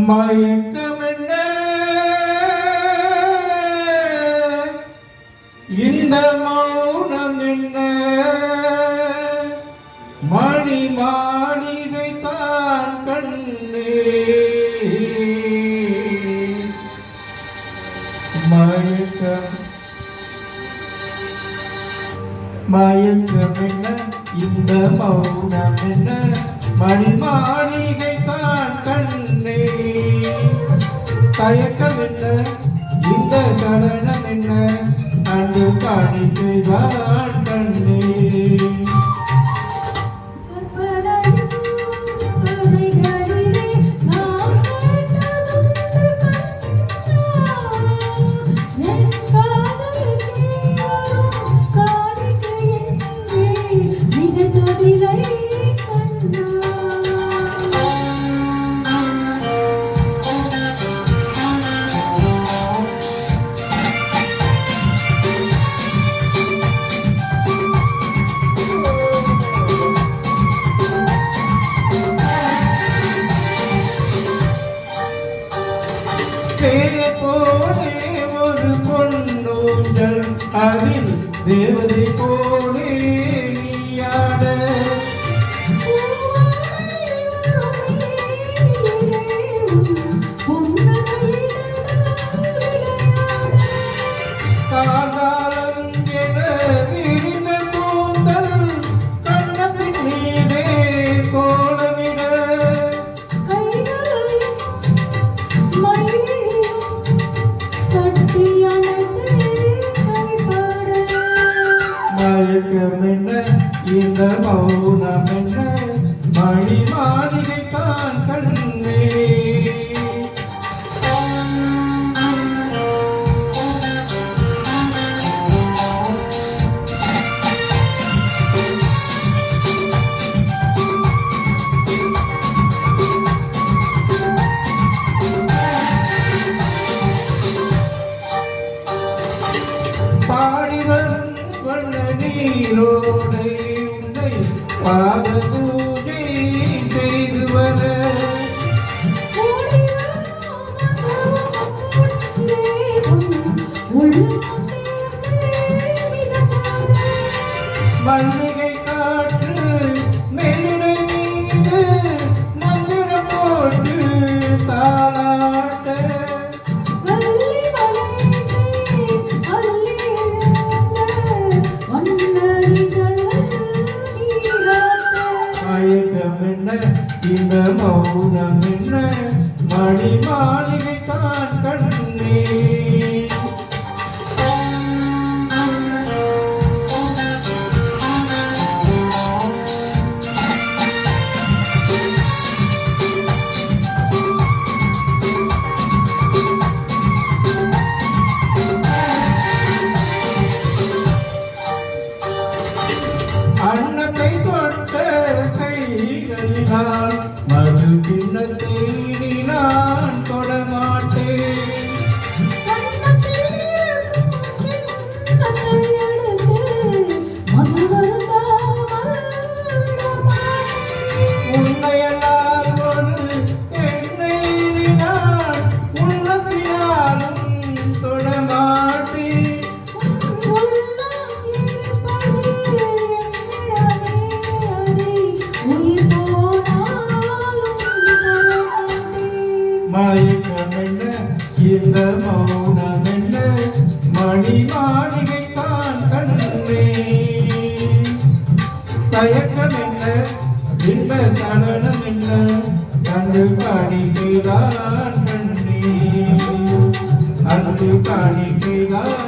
மயக்கமென்ன இந்த மௌனம் என்ன மணி மாளிகை தான் கண்ணே மயக்கம் என்ன இந்த மௌனம் என்ன மணி மாளிகை தான் கண்ணே தயக்கம் என்ன இந்த சரணம் என்ன அன்று காணிக்கை தான் கண்ணே அதில் தேவதை போலே நீயாட காகாலம் என விரிந்த கூந்தல் கண்ணத்தின் மீதே கோலமிட மயக்கம் என்ன இந்த மௌனம் என்ன மணி மாளிகை தான் கண்ணே பாடி வரும் வண்ண நீரோடை உன்னை பாத பூஜை செய்து வர மல்லிகை காற்று மெல்லிடை மீது மந்திரம் போட்டு தாளாட்ட இந்த மௌனம் என்ன மணி மாளிகை தான் கண்ணே அன்னத்தை தொட்ட கைகளினால் மது கிண்ணத்தை நான் தொடமாட்டேன் உன்னையெல்லாம் ஒரு எண்ணெய் நான் உள்ளத்தினாலும் தொடமாட்டேன் மயக்கம் என்ன இந்த மௌனம் என்ன மணி மாளிகை தான் கண்ணே தயக்கம் என்ன இந்த சடனம் என்ன அன்று காணிக்கைதான் கண்ணே அன்று காணிக்கைதான்